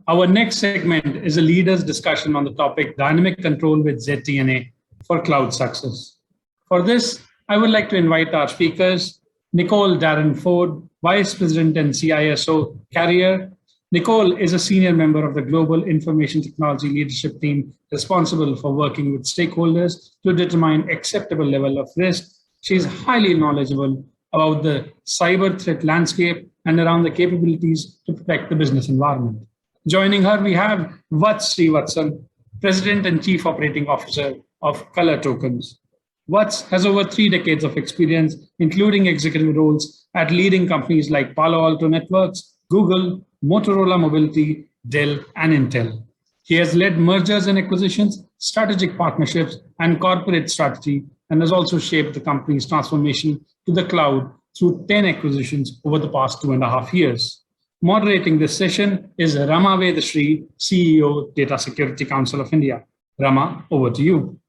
Our next segment is a leader's discussion on the topic Dynamic Control with ZTNA for Cloud Success. For this, I would like to invite our speakers, Nicole Darden Ford, Vice President and CISO Carrier. Nicole is a senior member of the Global Information Technology Leadership Team responsible for working with stakeholders to determine acceptable level of risk. She is highly knowledgeable about the cyber threat landscape and around the capabilities to protect the business environment. Joining her, we have Vats Srivatsan, President and Chief Operating Officer of ColorTokens. Vats has over 3 decades of experience, including executive roles at leading companies like Palo Alto Networks, Google, Motorola Mobility, Dell, and Intel. He has led mergers and acquisitions, strategic partnerships, and corporate strategy, and has also shaped the company's transformation to the cloud through 10 acquisitions over the past 2.5 years. Moderating this session is Rama Vedashree, CEO, Data Security Council of India. Rama, over to you.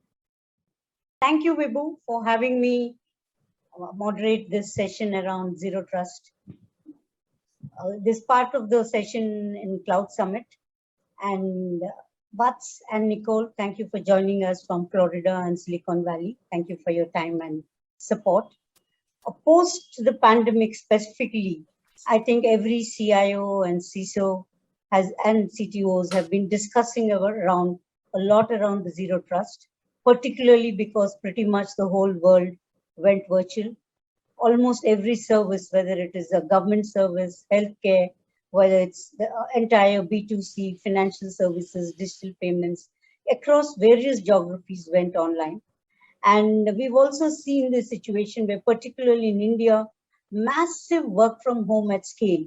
Thank you, Vibhu, for having me moderate this session around Zero Trust. This part of the session in Cloud Summit. And Vats and Nicole, thank you for joining us from Florida and Silicon Valley. Thank you for your time and support. Post the pandemic specifically, I think every CIO and CISO and CTOs have been discussing a lot around the Zero Trust, particularly because pretty much the whole world went virtual. Almost every service, whether it is a government service, healthcare, whether it's the entire B2C, financial services, digital payments, across various geographies went online. And we've also seen this situation where, particularly in India, massive work from home at scale,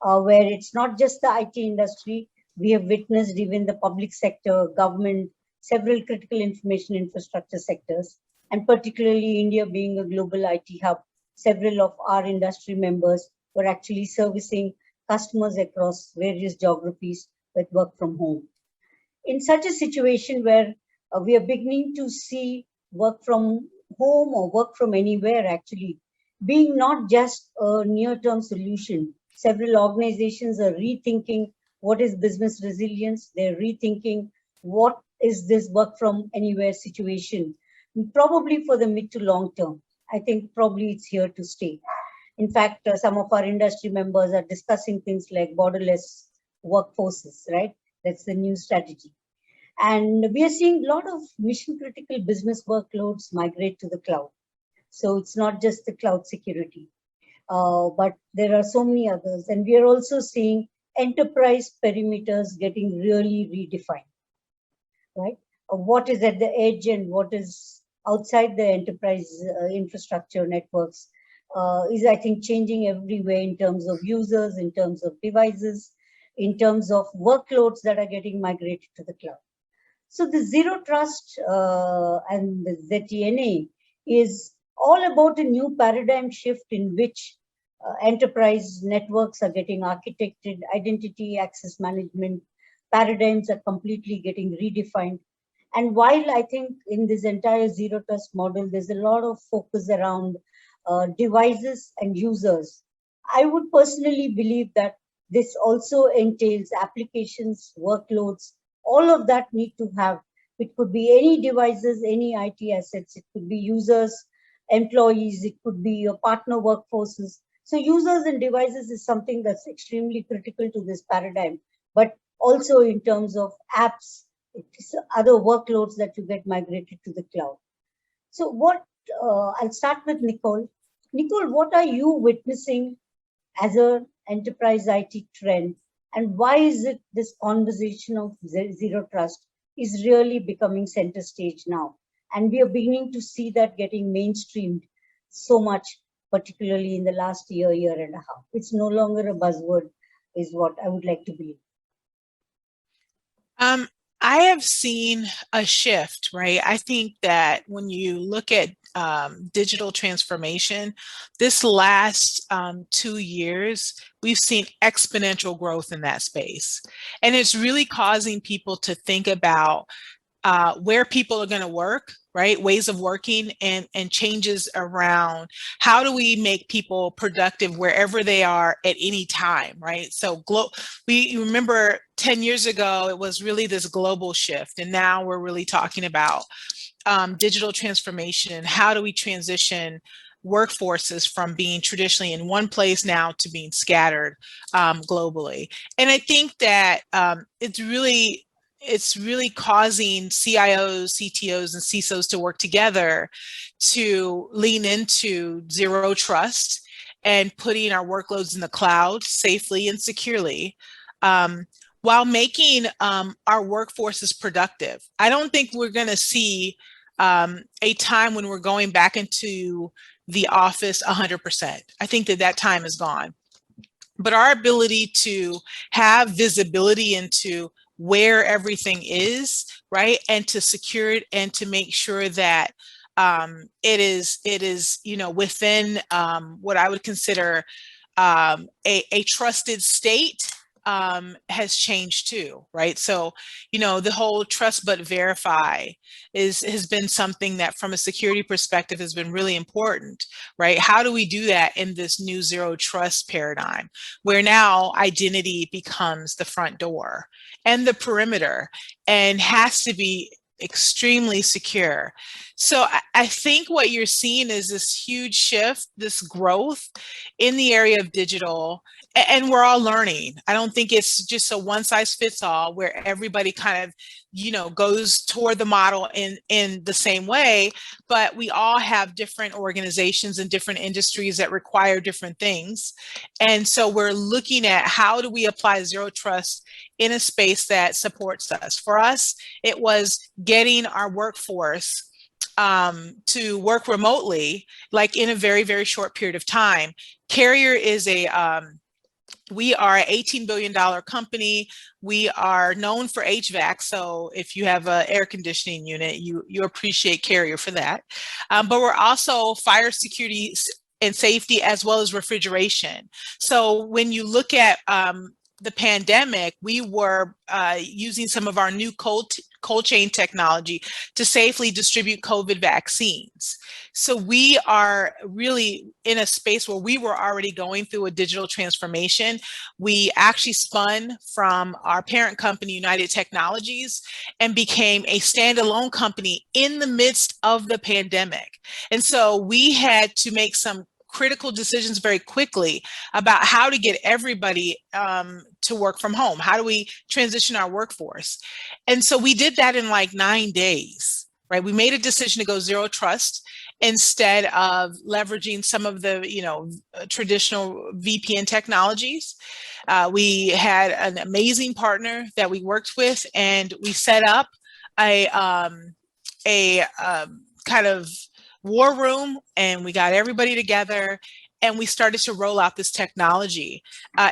where it's not just the IT industry. We have witnessed even the public sector, government, several critical information infrastructure sectors, and particularly India being a global IT hub, several of our industry members were actually servicing customers across various geographies with work from home. In such a situation where we are beginning to see work from home or work from anywhere actually being not just a near-term solution, several organizations are rethinking what is business resilience. They're rethinking what is this work from anywhere situation, probably for the mid to long term. I think probably it's here to stay. In fact, some of our industry members are discussing things like borderless workforces, right? That's the new strategy. And we are seeing a lot of mission critical business workloads migrate to the cloud. So it's not just the cloud security, but there are so many others. And we are also seeing enterprise perimeters getting really redefined, right? What is at the edge and what is outside the enterprise infrastructure networks is, I think, changing everywhere in terms of users, in terms of devices, in terms of workloads that are getting migrated to the cloud. So the Zero Trust and the ZTNA is all about a new paradigm shift in which enterprise networks are getting architected, identity access management paradigms are completely getting redefined. And while I think in this entire Zero Trust model, there's a lot of focus around devices and users, I would personally believe that this also entails applications, workloads, all of that need to have. It could be any devices, any IT assets, it could be users, employees, it could be your partner workforces. So users and devices is something that's extremely critical to this paradigm, but also in terms of apps, other workloads that you get migrated to the cloud. So I'll start with Nicole. Nicole, what are you witnessing as an enterprise IT trend? And why is it this conversation of Zero Trust is really becoming center stage now? And we are beginning to see that getting mainstreamed so much, particularly in the last year and a half. It's no longer a buzzword, is what I would like to believe. I have seen a shift, right? I think that when you look at digital transformation, this last 2 years, we've seen exponential growth in that space. And it's really causing people to think about where people are going to work, right? Ways of working and changes around how do we make people productive wherever they are at any time, right? So we remember 10 years ago, it was really this global shift. And now we're really talking about digital transformation. How do we transition workforces from being traditionally in one place now to being scattered globally? And I think that it's really causing CIOs, CTOs, and CISOs to work together to lean into zero trust and putting our workloads in the cloud safely and securely, while making our workforces productive. I don't think we're going to see a time when we're going back into the office 100%. I think that time is gone. But our ability to have visibility into where everything is, right, and to secure it and to make sure that it is within what I would consider a trusted state has changed too, right? So, the whole trust but verify has been something that from a security perspective has been really important, right? How do we do that in this new zero trust paradigm where now identity becomes the front door and the perimeter and has to be extremely secure? So I think what you're seeing is this huge shift, this growth in the area of digital, and we're all learning. I don't think it's just a one size fits all where everybody kind of, goes toward the model in the same way, but we all have different organizations and different industries that require different things. And so we're looking at how do we apply zero trust in a space that supports us. For us, it was getting our workforce to work remotely, like in a very, very short period of time. Carrier is we are an $18 billion company. We are known for HVAC. So if you have an air conditioning unit, you appreciate Carrier for that. But we're also fire security and safety as well as refrigeration. So when you look at the pandemic, we were using some of our new cold chain technology to safely distribute COVID vaccines. So we are really in a space where we were already going through a digital transformation. We actually spun from our parent company, United Technologies, and became a standalone company in the midst of the pandemic. And so we had to make some critical decisions very quickly about how to get everybody to work from home. How do we transition our workforce? And so we did that in like 9 days, right? We made a decision to go zero trust instead of leveraging some of the, traditional VPN technologies. We had an amazing partner that we worked with, and we set up a kind of war room, and we got everybody together and we started to roll out this technology.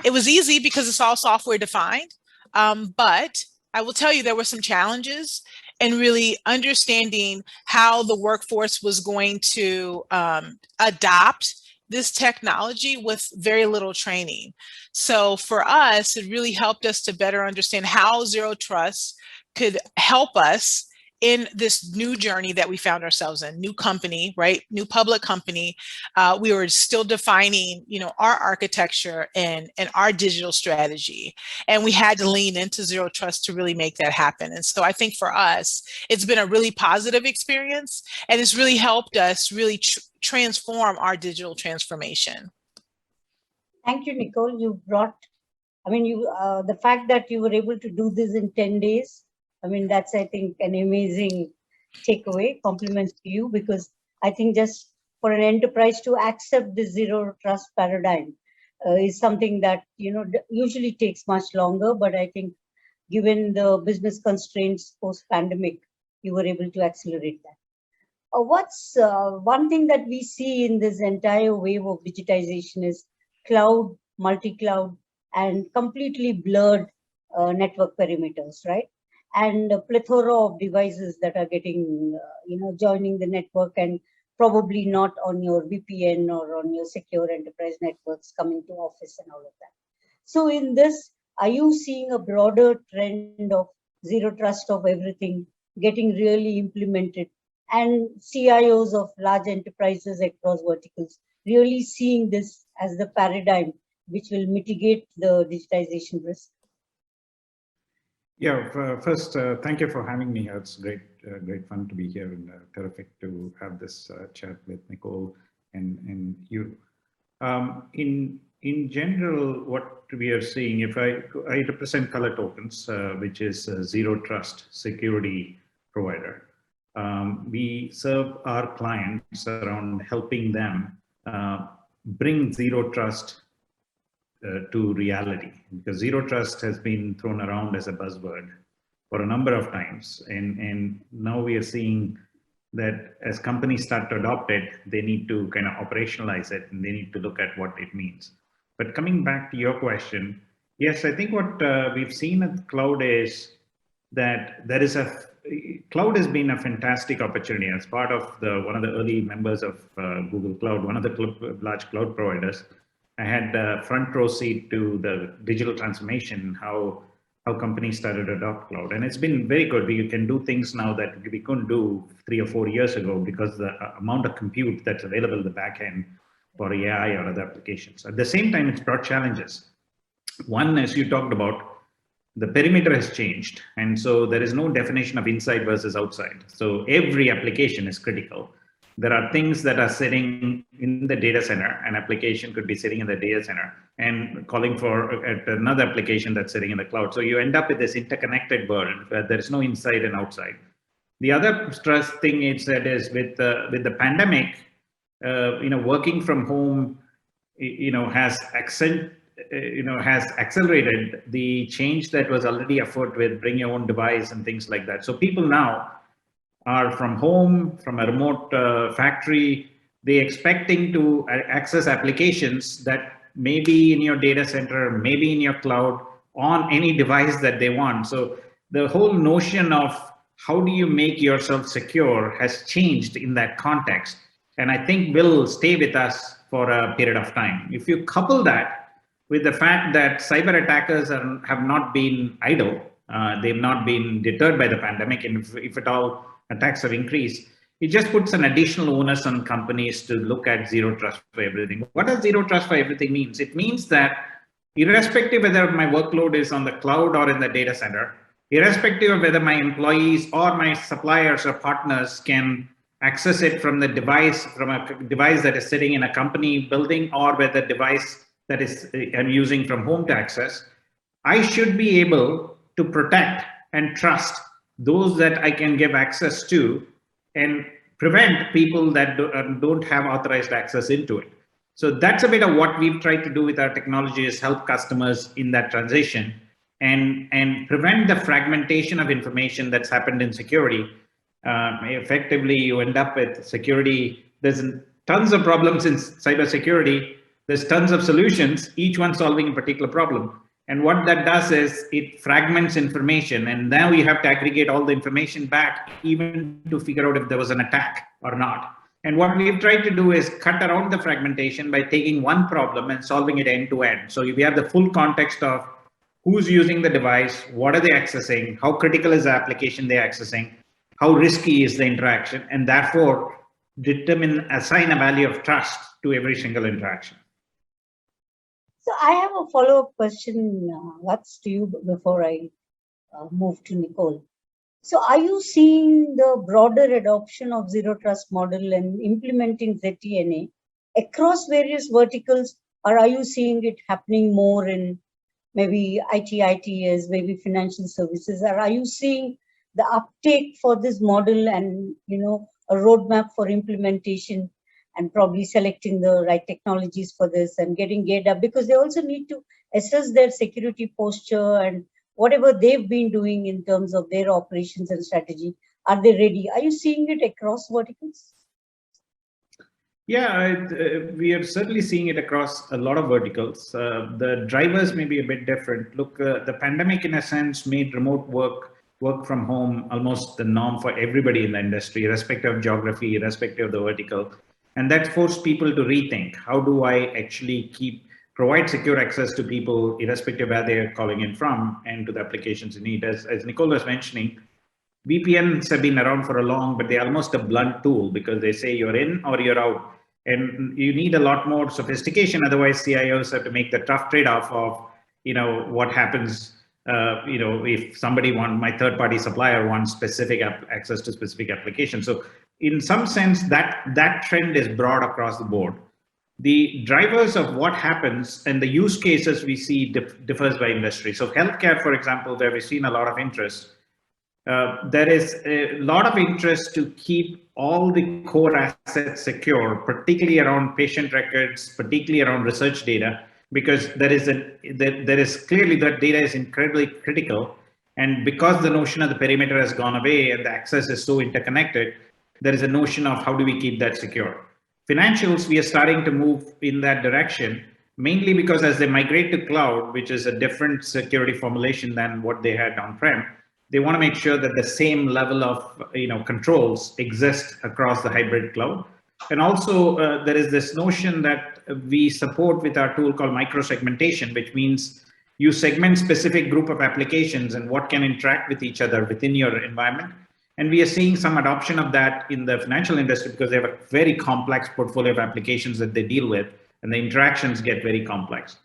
It was easy because it's all software defined, but I will tell you there were some challenges in really understanding how the workforce was going to adopt this technology with very little training. So for us, it really helped us to better understand how zero trust could help us in this new journey that we found ourselves in. New company, right? New public company. We were still defining, our architecture and our digital strategy. And we had to lean into zero trust to really make that happen. And so I think for us, it's been a really positive experience, and it's really helped us really transform our digital transformation. Thank you, Nicole. You brought, the fact that you were able to do this in 10 days, that's, I think, an amazing takeaway. Compliments to you, because I think just for an enterprise to accept the zero trust paradigm is something that, usually takes much longer. But I think given the business constraints post-pandemic, you were able to accelerate that. What's one thing that we see in this entire wave of digitization is cloud, multi-cloud, and completely blurred network perimeters, right? And a plethora of devices that are getting, joining the network and probably not on your VPN or on your secure enterprise networks coming to office and all of that. So in this, are you seeing a broader trend of zero trust of everything getting really implemented, and CIOs of large enterprises across verticals really seeing this as the paradigm which will mitigate the digitization risk? Yeah, first, thank you for having me here. It's great fun to be here, and terrific to have this chat with Nicole and you. In general, what we are seeing, if I represent ColorTokens, which is a zero trust security provider. We serve our clients around helping them bring zero trust to reality, because zero trust has been thrown around as a buzzword for a number of times, and now we are seeing that as companies start to adopt it, they need to kind of operationalize it, and they need to look at what it means. But coming back to your question, yes, I think what we've seen at cloud is that cloud has been a fantastic opportunity. As part of one of the early members of Google Cloud, one of the large cloud providers, I had a front row seat to the digital transformation, how companies started to adopt cloud. And it's been very good. We can do things now that we couldn't do 3 or 4 years ago, because the amount of compute that's available in the back end for AI or other applications. At the same time, it's brought challenges. One, as you talked about, the perimeter has changed. And so there is no definition of inside versus outside. So every application is critical. There are things that are sitting in the data center. An application could be sitting in the data center and calling for another application that's sitting in the cloud. So you end up with this interconnected world where there is no inside and outside. The other stress thing is that is with the pandemic, working from home, has accelerated the change that was already afoot with bring your own device and things like that. So people now are from home, from a remote factory, they're expecting to access applications that may be in your data center, maybe in your cloud, on any device that they want. So the whole notion of how do you make yourself secure has changed in that context, and I think will stay with us for a period of time. If you couple that with the fact that cyber attackers have not been idle, they've not been deterred by the pandemic, and if at all attacks have increased, it just puts an additional onus on companies to look at zero trust for everything. What does zero trust for everything means? It means that irrespective whether my workload is on the cloud or in the data center, irrespective of whether my employees or my suppliers or partners can access it from a device that is sitting in a company building, or whether the device that I'm using from home to access, I should be able to protect and trust those that I can give access to, and prevent people that don't have authorized access into it. So that's a bit of what we've tried to do with our technology, is help customers in that transition and prevent the fragmentation of information that's happened in security. Effectively, you end up with security. There's tons of problems in cybersecurity. There's tons of solutions, each one solving a particular problem. And what that does is it fragments information, and now you have to aggregate all the information back, even to figure out if there was an attack or not. And what we've tried to do is cut around the fragmentation by taking one problem and solving it end to end. So we have the full context of who's using the device, what are they accessing, how critical is the application they're accessing, how risky is the interaction, and therefore assign a value of trust to every single interaction. So I have a follow-up question, Vats, to you before I move to Nicole. So are you seeing the broader adoption of zero trust model and implementing ZTNA across various verticals, or are you seeing it happening more in maybe ITS, maybe financial services, or are you seeing the uptake for this model and a roadmap for implementation, and probably selecting the right technologies for this and getting geared up, because they also need to assess their security posture and whatever they've been doing in terms of their operations and strategy. Are they ready? Are you seeing it across verticals? Yeah, we are certainly seeing it across a lot of verticals. The drivers may be a bit different. Look, the pandemic, in a sense, made remote work from home almost the norm for everybody in the industry, irrespective of geography, irrespective of the vertical. And that forced people to rethink, how do I actually provide secure access to people, irrespective of where they're calling in from, and to the applications you need. As Nicole was mentioning, VPNs have been around for a long, but they're almost a blunt tool, because they say you're in or you're out. And you need a lot more sophistication. Otherwise, CIOs have to make the tough trade-off of, what happens if somebody my third-party supplier wants specific access to specific applications. So in some sense, that trend is broad across the board. The drivers of what happens and the use cases we see differs by industry. So healthcare, for example, where we've seen a lot of interest, there is a lot of interest to keep all the core assets secure, particularly around patient records, particularly around research data, because there is clearly that data is incredibly critical. And because the notion of the perimeter has gone away and the access is so interconnected, there is a notion of how do we keep that secure. Financials, we are starting to move in that direction, mainly because as they migrate to cloud, which is a different security formulation than what they had on-prem, they want to make sure that the same level of controls exist across the hybrid cloud. And also there is this notion that we support with our tool called micro-segmentation, which means you segment specific group of applications and what can interact with each other within your environment. And we are seeing some adoption of that in the financial industry because they have a very complex portfolio of applications that they deal with, and the interactions get very complex.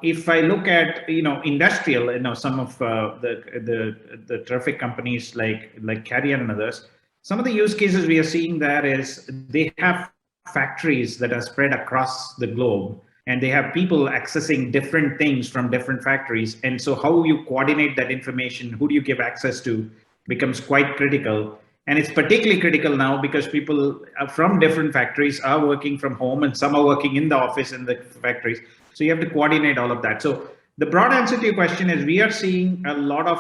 If I look at industrial, some of the terrific companies like Carrier and others, some of the use cases we are seeing there is they have factories that are spread across the globe, and they have people accessing different things from different factories. And so how you coordinate that information, who do you give access to, becomes quite critical. And it's particularly critical now because people from different factories are working from home and some are working in the office in the factories. So you have to coordinate all of that. So the broad answer to your question is we are seeing a lot of,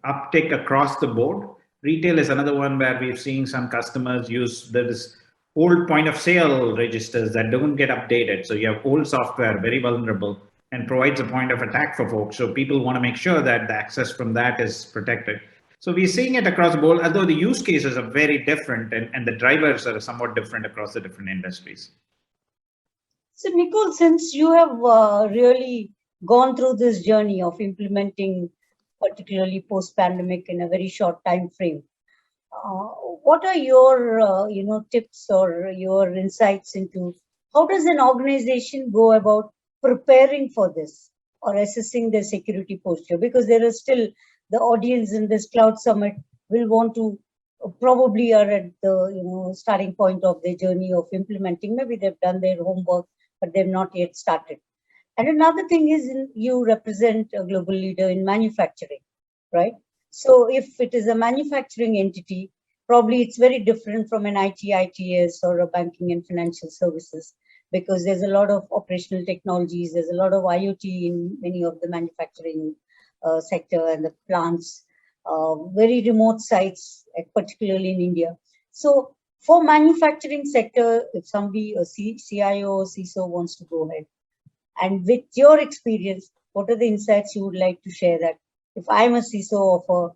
uptick across the board. Retail is another one where we're seeing some customers use this old point of sale registers that don't get updated. So you have old software, very vulnerable, and provides a point of attack for folks. So people want to make sure that the access from that is protected. So we're seeing it across the board, although the use cases are very different and the drivers are somewhat different across the different industries. So Nicole, since you have really gone through this journey of implementing, particularly post-pandemic in a very short time frame, what are your tips or your insights into how does an organization go about preparing for this or assessing their security posture? Because there is still the audience in this cloud summit will want to probably are at the starting point of their journey of implementing. Maybe they've done their homework, but they've not yet started. And another thing is you represent a global leader in manufacturing, right? So if it is a manufacturing entity, probably it's very different from an ITS or a banking and financial services, because there's a lot of operational technologies, there's a lot of IoT in many of the manufacturing sector and the plants, very remote sites, particularly in India. So for manufacturing sector, if somebody, a CIO or CISO wants to go ahead, and with your experience, what are the insights you would like to share that if I'm a CISO of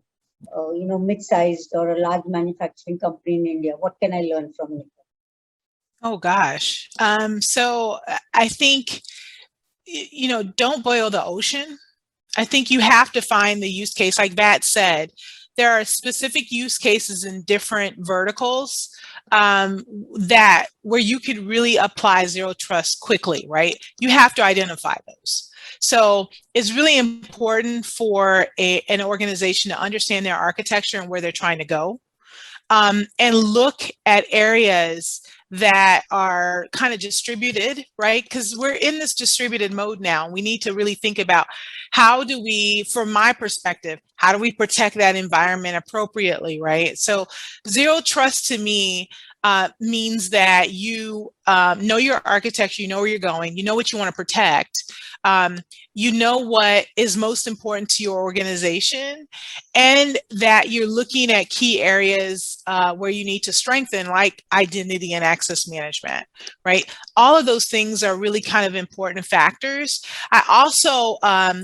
a mid-sized or a large manufacturing company in India, what can I learn from you? Oh gosh. So I think, don't boil the ocean. I think you have to find the use case. Like Vats said, there are specific use cases in different verticals where you could really apply zero trust quickly, right? You have to identify those. So it's really important for an organization to understand their architecture and where they're trying to go, and look at areas that are kind of distributed, right? Because we're in this distributed mode now. We need to really think about how do we, from my perspective, how do we protect that environment appropriately, right? So zero trust to me means that you know your architecture, you know where you're going, you know what you want to protect, you know what is most important to your organization, and that you're looking at key areas where you need to strengthen, like identity and access management, right? All of those things are really kind of important factors. I also,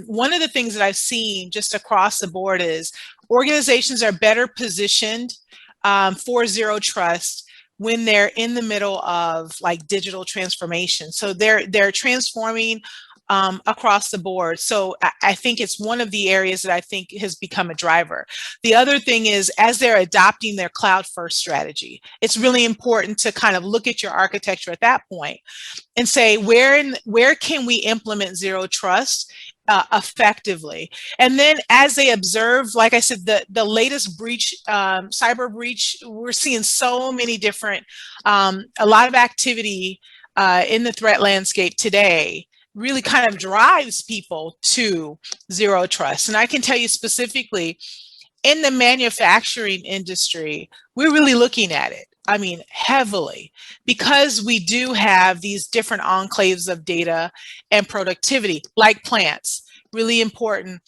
one of the things that I've seen just across the board is organizations are better positioned for zero trust when they're in the middle of like digital transformation. So they're transforming across the board. So I think it's one of the areas that I think has become a driver. The other thing is, as they're adopting their cloud first strategy, it's really important to kind of look at your architecture at that point and say, where can we implement zero trust effectively? And then as they observe, like I said, the latest breach, cyber breach, we're seeing so many different, a lot of activity in the threat landscape today really kind of drives people to zero trust. And I can tell you specifically, in the manufacturing industry, we're really looking at it. I mean, heavily, because we do have these different enclaves of data and productivity, like plants. Really important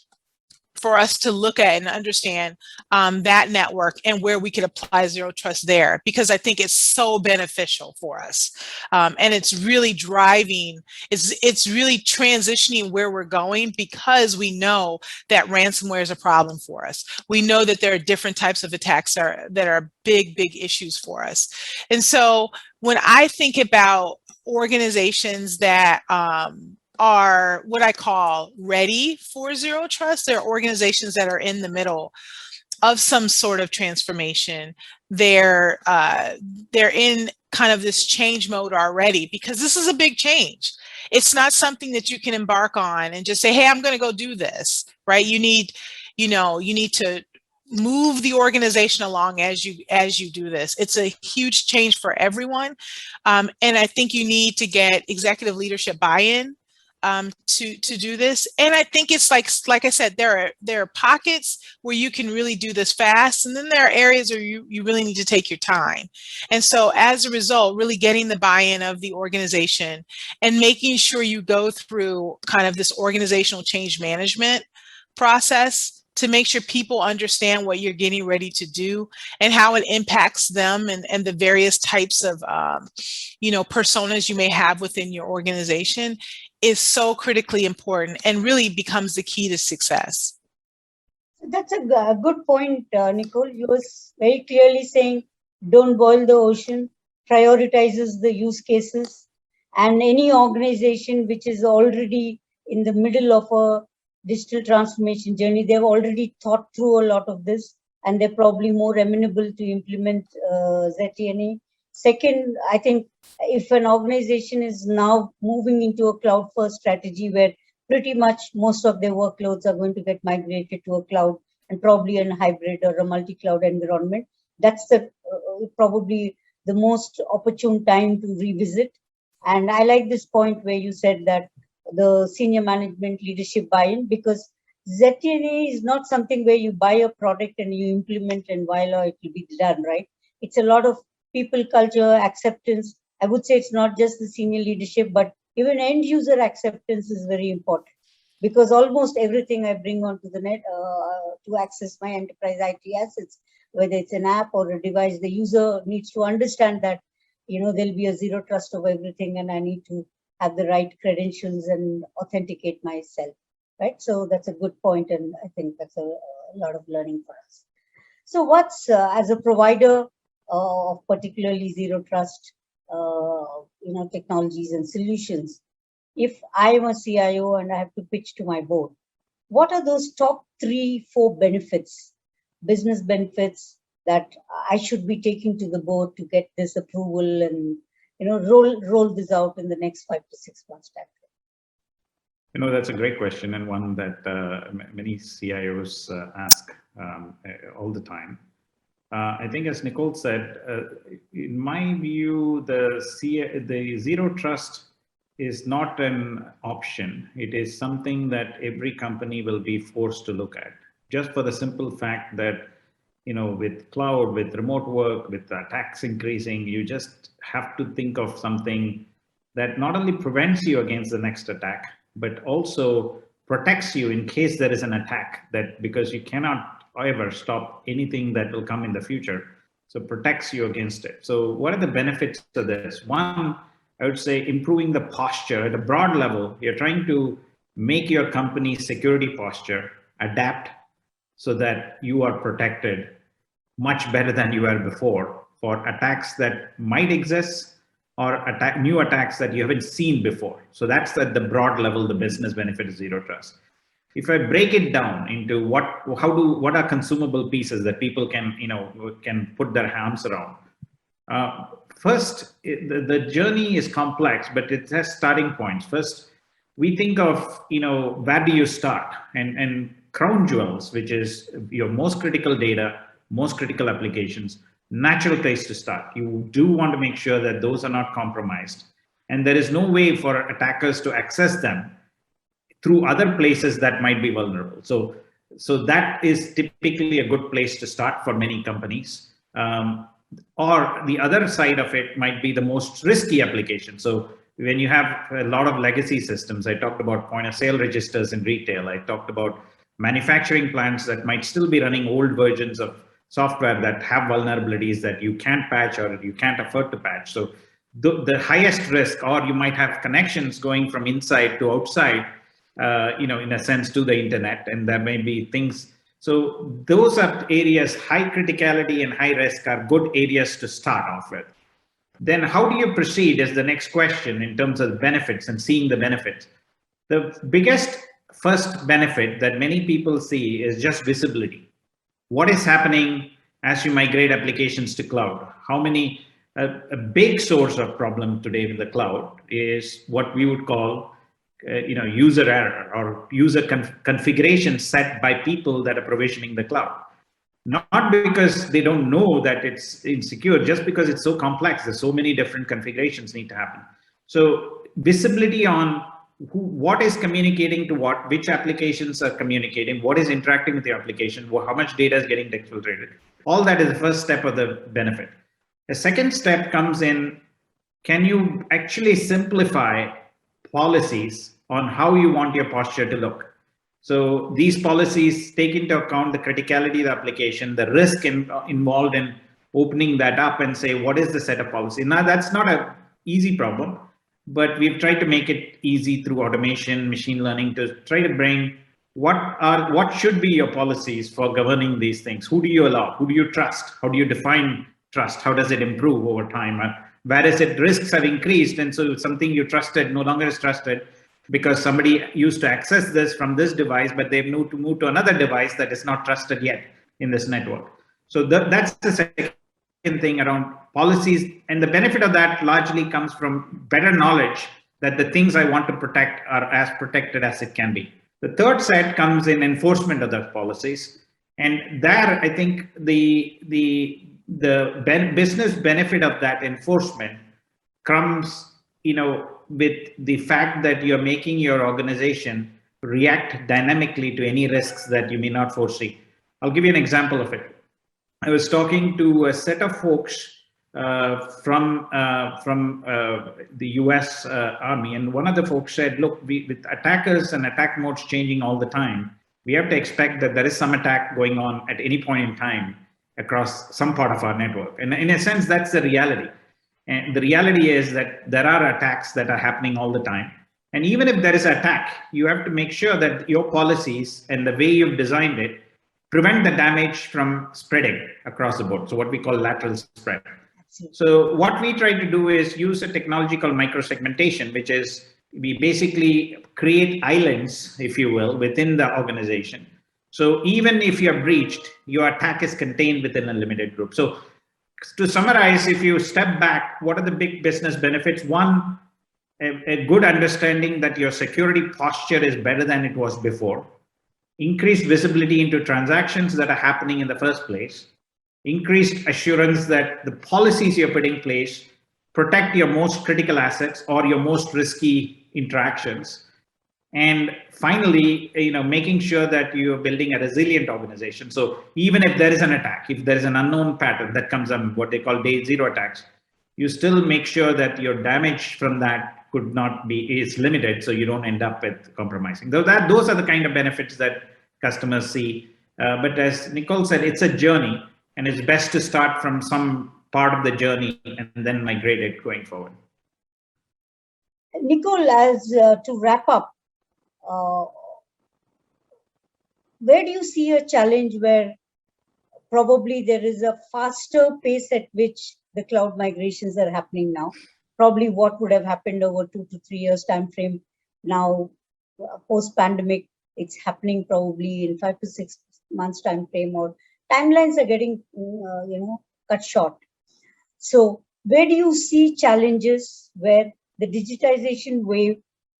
for us to look at and understand that network and where we could apply zero trust there, because I think it's so beneficial for us. And it's really driving, it's really transitioning where we're going, because we know that ransomware is a problem for us. We know that there are different types of attacks that are big, big issues for us. And so when I think about organizations that are what I call ready for zero trust, they're organizations that are in the middle of some sort of transformation. They're in kind of this change mode already, because this is a big change. It's not something that you can embark on and just say, hey, I'm going to go do this, right? You need to move the organization along as you do this. It's a huge change for everyone. And I think you need to get executive leadership buy-in to do this. And I think it's like I said, there are pockets where you can really do this fast, and then there are areas where you really need to take your time. And so as a result, really getting the buy-in of the organization and making sure you go through kind of this organizational change management process to make sure people understand what you're getting ready to do and how it impacts them and the various types of personas you may have within your organization is so critically important and really becomes the key to success. That's a good point, Nicole. You were very clearly saying, don't boil the ocean, prioritizes the use cases, and any organization which is already in the middle of a digital transformation journey, they've already thought through a lot of this, and they're probably more amenable to implement ZTNA. Second, I think if an organization is now moving into a cloud first strategy where pretty much most of their workloads are going to get migrated to a cloud and probably in a hybrid or a multi-cloud environment, that's probably the most opportune time to revisit. And I like this point where you said that the senior management leadership buy-in, because ZTNA is not something where you buy a product and you implement and voila, it will be done, right? It's a lot of people culture, acceptance. I would say it's not just the senior leadership, but even end user acceptance is very important, because almost everything I bring onto the net to access my enterprise IT assets, whether it's an app or a device, the user needs to understand that, there'll be a zero trust of everything and I need to have the right credentials and authenticate myself, right? So that's a good point, and I think that's a lot of learning for us. So what's, as a provider of particularly zero trust, technologies and solutions, if I am a CIO and I have to pitch to my board, what are those top 3-4 benefits, business benefits that I should be taking to the board to get this approval and roll this out in the next 5 to 6 months time? That's a great question, and one that many CIOs ask all the time. I think, as Nicole said, in my view, the zero trust is not an option. It is something that every company will be forced to look at, just for the simple fact that, with cloud, with remote work, with attacks increasing, you just have to think of something that not only prevents you against the next attack, but also protects you in case there is an attack, because you cannot ever stop anything that will come in the future. So protects you against it. So what are the benefits of this? One, I would say improving the posture at a broad level. You're trying to make your company's security posture adapt so that you are protected much better than you were before for attacks that might exist or new attacks that you haven't seen before. So that's at the broad level, the business benefit of zero trust. If I break it down into what are consumable pieces that people can, can put their arms around. First, the journey is complex, but it has starting points. First, we think of, where do you start? And crown jewels, which is your most critical data, most critical applications, natural place to start. You do want to make sure that those are not compromised. And there is no way for attackers to access them through other places that might be vulnerable. So that is typically a good place to start for many companies. Or the other side of it might be the most risky application. So when you have a lot of legacy systems, I talked about point of sale registers in retail. I talked about manufacturing plants that might still be running old versions of software that have vulnerabilities that you can't patch or you can't afford to patch. So the highest risk, or you might have connections going from inside to outside, in a sense, to the internet, and there may be things. So those are areas, high criticality and high risk are good areas to start off with. Then how do you proceed is the next question in terms of benefits and seeing the benefits. The biggest first benefit that many people see is just visibility. What is happening as you migrate applications to cloud? A big source of problem today with the cloud is what we would call user error or user configuration set by people that are provisioning the cloud. Not because they don't know that it's insecure, just because it's so complex. There's so many different configurations need to happen. So visibility on what is communicating to what, which applications are communicating, what is interacting with the application, how much data is getting exfiltrated. All that is the first step of the benefit. The second step comes in, can you actually simplify policies on how you want your posture to look? So these policies take into account the criticality of the application, the risk involved in opening that up and say, what is the set of policy? Now, that's not an easy problem, but we've tried to make it easy through automation, machine learning, to try to bring what should be your policies for governing these things. Who do you allow? Who do you trust? How do you define trust? How does it improve over time? Where is it risks have increased? And so something you trusted no longer is trusted, because somebody used to access this from this device, but they've moved to another device that is not trusted yet in this network. So that's the second thing around policies. And the benefit of that largely comes from better knowledge that the things I want to protect are as protected as it can be. The third set comes in enforcement of those policies. And there, I think the business benefit of that enforcement comes, with the fact that you're making your organization react dynamically to any risks that you may not foresee. I'll give you an example of it. I was talking to a set of folks from the US Army, and one of the folks said, look, with attackers and attack modes changing all the time, we have to expect that there is some attack going on at any point in time across some part of our network. And in a sense, that's the reality. And the reality is that there are attacks that are happening all the time. And even if there is an attack, you have to make sure that your policies and the way you've designed it prevent the damage from spreading across the board. So what we call lateral spread. So what we try to do is use a technology called microsegmentation, which is we basically create islands, if you will, within the organization. So even if you're breached, your attack is contained within a limited group. So to summarize, if you step back, what are the big business benefits? One, a good understanding that your security posture is better than it was before. Increased visibility into transactions that are happening in the first place. Increased assurance that the policies you're putting in place protect your most critical assets or your most risky interactions. And finally, making sure that you're building a resilient organization. So even if there is an attack, if there is an unknown pattern that comes on, what they call day zero attacks, you still make sure that your damage from that is limited, so you don't end up with compromising. Those are the kind of benefits that customers see. But as Nicole said, it's a journey, and it's best to start from some part of the journey and then migrate it going forward. Nicole, as to wrap up, where do you see a challenge where probably there is a faster pace at which the cloud migrations are happening now? probably what would have happened over 2 to 3 years time frame. Now, post-pandemic, it's happening probably in 5 to 6 months time frame, or timelines are getting, cut short. So where do you see challenges where the digitization wave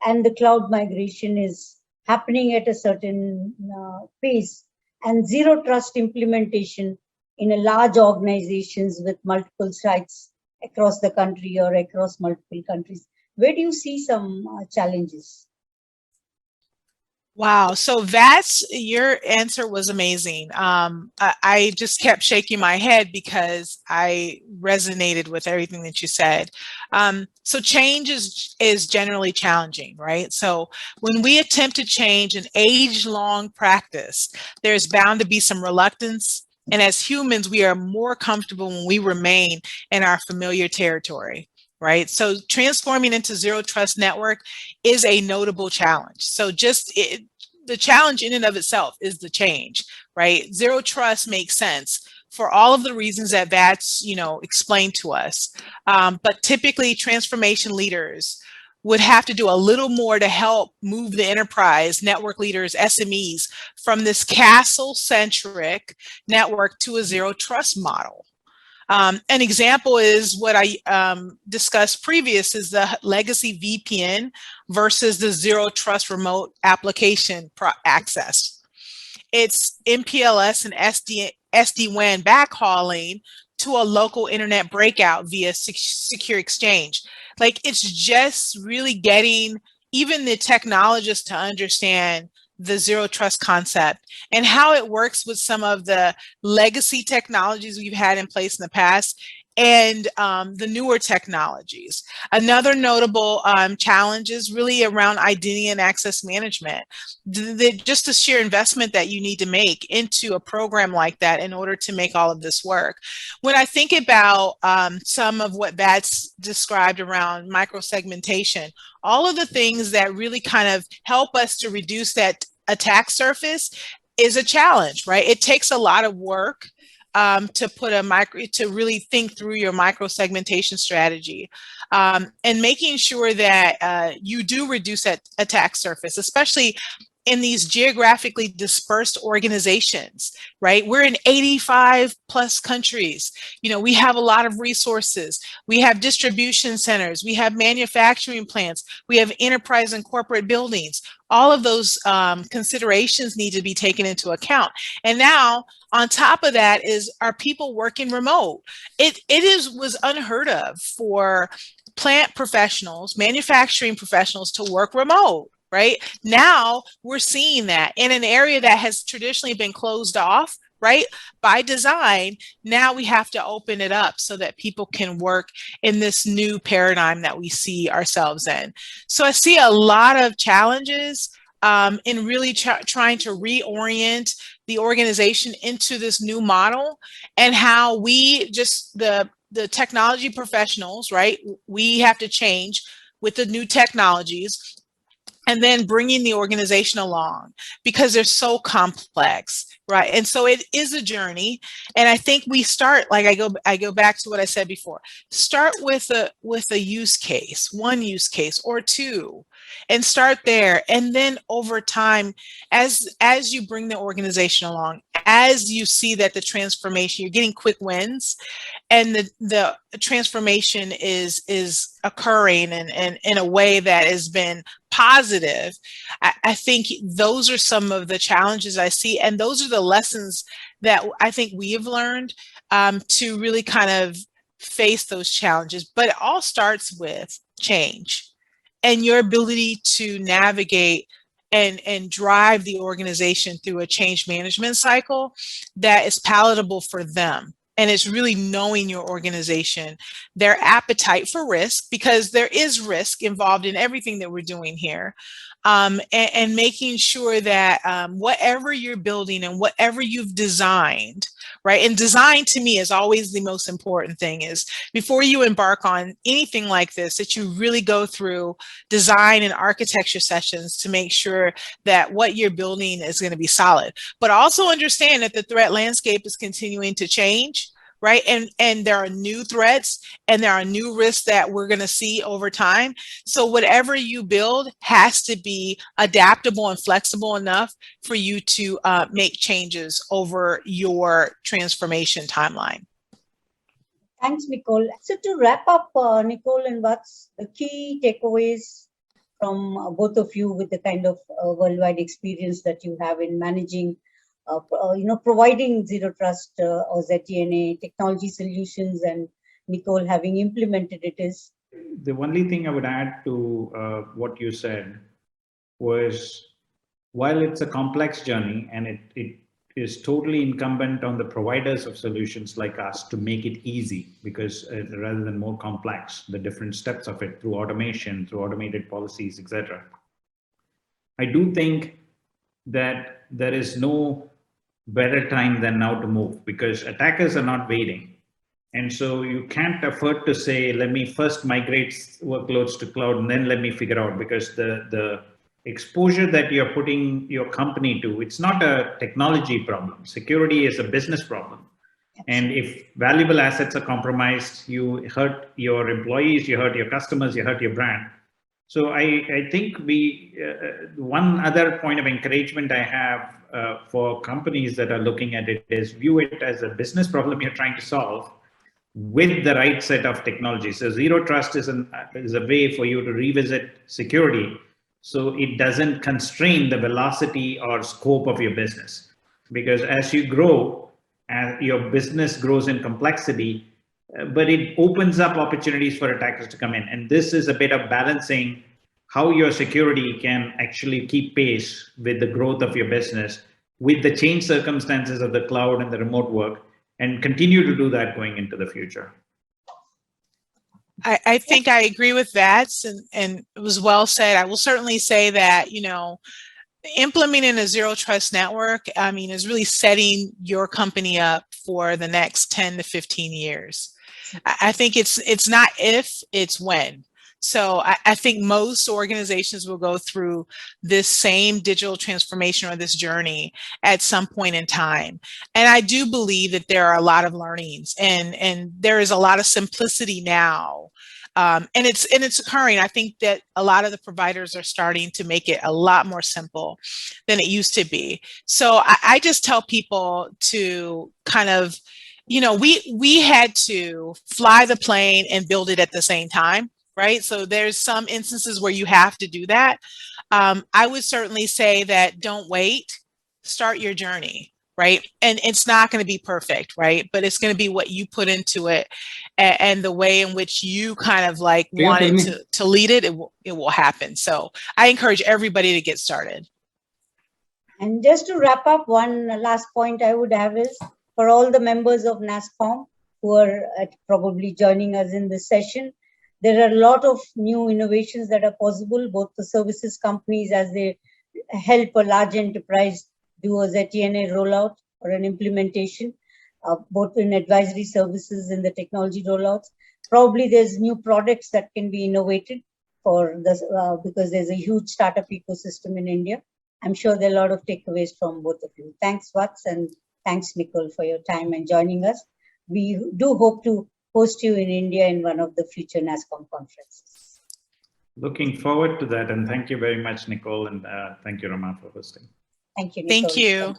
and the cloud migration is happening at a certain pace, and zero trust implementation in a large organizations with multiple sites across the country or across multiple countries? Where do you see some challenges? Wow. So Vats, your answer was amazing. I just kept shaking my head because I resonated with everything that you said. So change is generally challenging, right? So when we attempt to change an age-long practice, there's bound to be some reluctance. And as humans, we are more comfortable when we remain in our familiar territory. Right. So transforming into zero trust network is a notable challenge. So the challenge in and of itself is the change, right? Zero trust makes sense for all of the reasons that Vats, explained to us. But typically transformation leaders would have to do a little more to help move the enterprise, network leaders, SMEs from this castle-centric network to a zero trust model. An example is what I discussed previous is the legacy VPN versus the zero trust remote application access. It's MPLS and SD-WAN backhauling to a local internet breakout via secure exchange. Like, it's just really getting even the technologists to understand the zero trust concept and how it works with some of the legacy technologies we've had in place in the past and the newer technologies. Another notable challenge is really around identity and access management. Just the sheer investment that you need to make into a program like that in order to make all of this work. When I think about some of what Vats described around microsegmentation, all of the things that really kind of help us to reduce that attack surface is a challenge, right? It takes a lot of work to put to really think through your microsegmentation strategy and making sure that you do reduce that attack surface, especially in these geographically dispersed organizations, right? We're in 85 plus countries. We have a lot of resources. We have distribution centers. We have manufacturing plants. We have enterprise and corporate buildings. All of those considerations need to be taken into account. And now, on top of that, are people working remote? It was unheard of for plant professionals, manufacturing professionals to work remote. Right now, we're seeing that in an area that has traditionally been closed off, right, by design. Now we have to open it up so that people can work in this new paradigm that we see ourselves in. So I see a lot of challenges in really trying to reorient the organization into this new model, and how we the technology professionals, right, we have to change with the new technologies, and then bringing the organization along because they're so complex, right? And so it is a journey. And I think we start, like I go back to what I said before, start with a use case, one use case or two, and start there. And then over time, as you bring the organization along, as you see that the transformation, you're getting quick wins, and the transformation is occurring and in a way that has been positive. I think those are some of the challenges I see, and those are the lessons that I think we have learned to really kind of face those challenges. But it all starts with change and your ability to navigate and drive the organization through a change management cycle that is palatable for them. And it's really knowing your organization, their appetite for risk, because there is risk involved in everything that we're doing here, and making sure that whatever you're building and whatever you've designed, right? And design to me is always the most important thing, is before you embark on anything like this, that you really go through design and architecture sessions to make sure that what you're building is going to be solid. But also understand that the threat landscape is continuing to change, right? And there are new threats and there are new risks that we're going to see over time. So whatever you build has to be adaptable and flexible enough for you to make changes over your transformation timeline. Thanks, Nicole. So to wrap up, Nicole and Vats, the key takeaways from both of you with the kind of worldwide experience that you have in managing, providing zero trust or ZTNA technology solutions, and Nicole having implemented it is? The only thing I would add to what you said was, while it's a complex journey and it is totally incumbent on the providers of solutions like us to make it easy, because rather than more complex, the different steps of it through automation, through automated policies, etc. I do think that there is no better time than now to move, because attackers are not waiting. And so you can't afford to say, let me first migrate workloads to cloud and then let me figure out, because the exposure that you're putting your company to, it's not a technology problem. Security is a business problem. And if valuable assets are compromised, you hurt your employees, you hurt your customers, you hurt your brand. So I think one other point of encouragement I have for companies that are looking at it is view it as a business problem you're trying to solve with the right set of technology. So zero trust is a way for you to revisit security, so it doesn't constrain the velocity or scope of your business. Because as you grow, as your business grows in complexity, but it opens up opportunities for attackers to come in. And this is a bit of balancing how your security can actually keep pace with the growth of your business, with the changed circumstances of the cloud and the remote work, and continue to do that going into the future. I think I agree with that, and it was well said. I will certainly say that, implementing a zero trust network, is really setting your company up for the next 10 to 15 years. I think it's not if, it's when. So I think most organizations will go through this same digital transformation or this journey at some point in time. And I do believe that there are a lot of learnings and there is a lot of simplicity now. And it's occurring. I think that a lot of the providers are starting to make it a lot more simple than it used to be. So I just tell people to kind of, we had to fly the plane and build it at the same time, right? So there's some instances where you have to do that. I would certainly say that don't wait, start your journey, right? And it's not going to be perfect, right? But it's going to be what you put into it and the way in which you kind of like wanted to lead it, it will happen. So I encourage everybody to get started. And just to wrap up, one last point I would have is for all the members of nasscom who are probably joining us in this session, there are a lot of new innovations that are possible, both for services companies as they help a large enterprise do a ZTNA rollout or an implementation, both in advisory services and the technology rollouts. Probably there's new products that can be innovated for this because there's a huge startup ecosystem in India. I'm sure there are a lot of takeaways from both of you. Thanks, Vats, and thanks, Nicole, for your time and joining us. We do hope to host you in India in one of the future nasscom conferences. Looking forward to that, and thank you very much, Nicole, and thank you, Rama, for hosting. Thank you, Nicole. Thank you.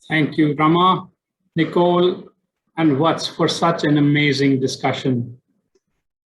Thank you, Rama, Nicole, and Vats for such an amazing discussion.